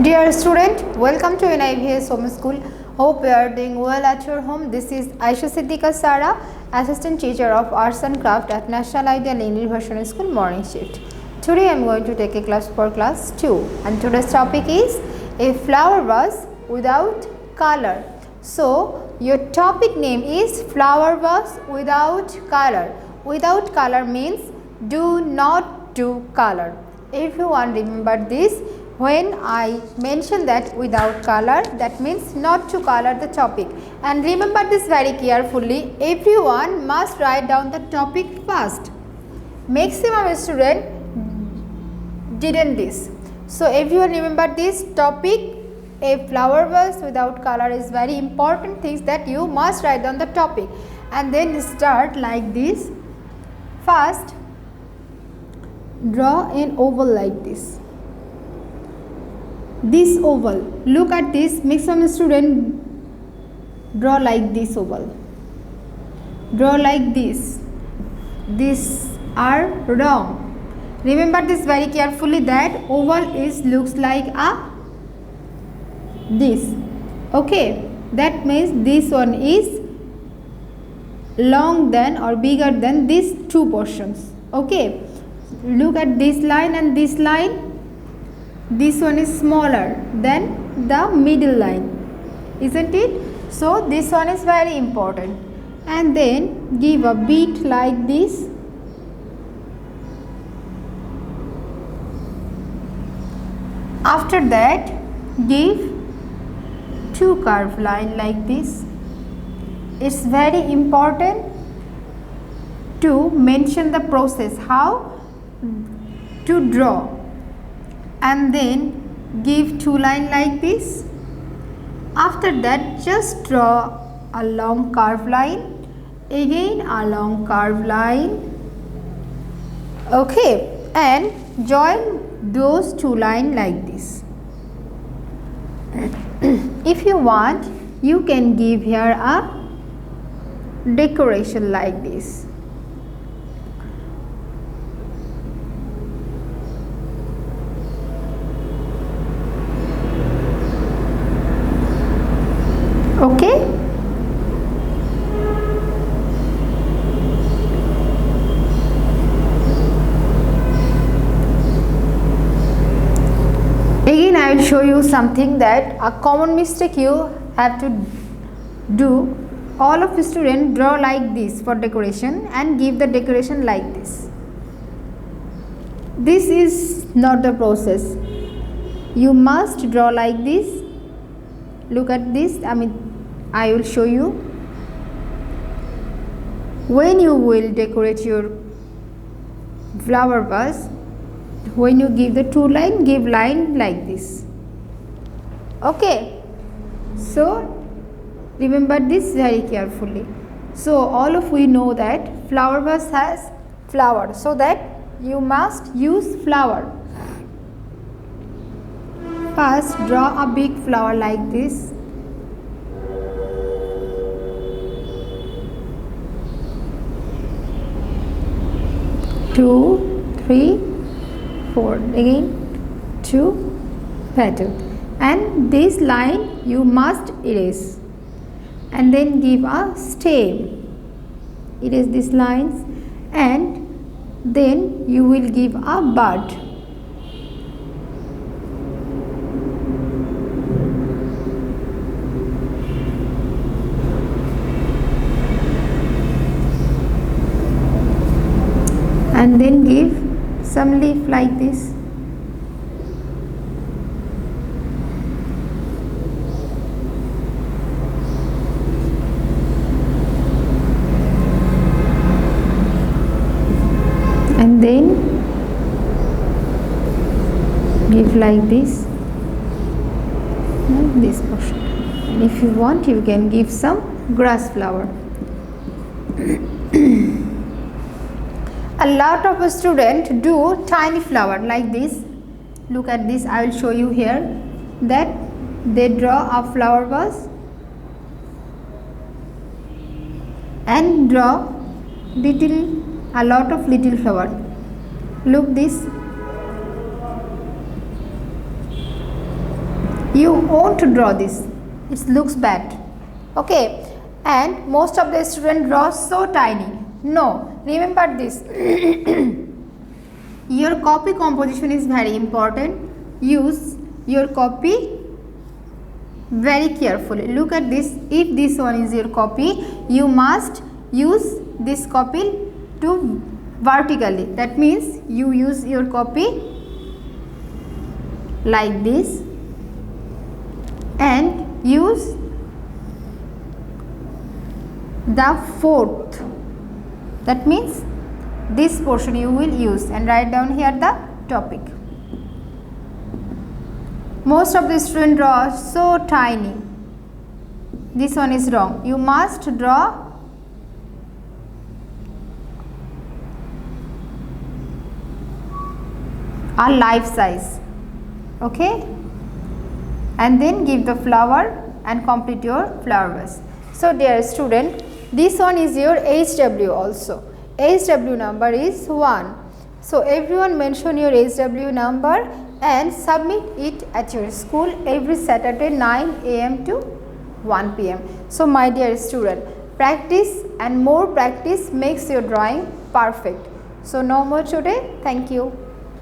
Dear student, welcome to NIVS Home School. Hope you are doing well at your home. This is Aisha Siddiqa Sara, Assistant Teacher of Arts and Craft at National Ideal English Version School Morning Shift. Today I am going to take a class for class 2 and today's topic is a flower vase without color. So your topic name is flower vase without color. Without color means do not do color. If you want remember this, when I mention that without color, that means not to color the topic. And remember this very carefully, everyone must write down the topic first. Maximum student didn't this. So everyone remember this topic, a flower vase without color is very important things that you must write down the topic. And then start like this. First, draw an oval like this. This oval, look at this, make some student draw like this oval, draw like this. These are wrong. Remember this very carefully that oval is looks like a this. Okay, that means this one is long than or bigger than these two portions. Okay, look at this line and this line. This one is smaller than the middle line, isn't it? So this one is very important. And then give a beat like this. After that, give two curved line like this. It's very important to mention the process how to draw. And then give two line like this. After that, just draw a long curved line, again a long curved line. Okay, and join those two line like this. If you want, you can give here a decoration like this. Okay, again I will show you something that a common mistake you have to do. All of the students draw like this for decoration and give the decoration like this. This is not the process. You must draw like this. Look at this. I will show you. When you will decorate your flower vase, when you give the two line, give line like this. Okay. So remember this very carefully. So all of we know that flower vase has flower, so that you must use flower. First, draw a big flower like this. Two, three, four. Again, two petal. And this line you must erase. And then give a stem. Erase these lines. And then you will give a bud. And then give some leaf like this. And then give like this, like this portion. And if you want, you can give some grass flower. A lot of students do tiny flower like this. Look at this. I will show you here that they draw a flower vase and draw a lot of little flower. Look this. You won't draw this, it looks bad. Okay, and most of the students draw so tiny. No, remember this. Your copy composition is very important. Use your copy very carefully. Look at this. If this one is your copy, you must use this copy to vertically. That means you use your copy like this and use the fourth. That means this portion you will use and write down here the topic. Most of the students draw so tiny. This one is wrong. You must draw a life size. Okay, and then give the flower and complete your flower vase. So dear student, this one is your HW also. HW number is 1. So everyone mention your HW number and submit it at your school every Saturday 9 AM to 1 PM. So my dear student, practice and more practice makes your drawing perfect. So no more today. Thank you.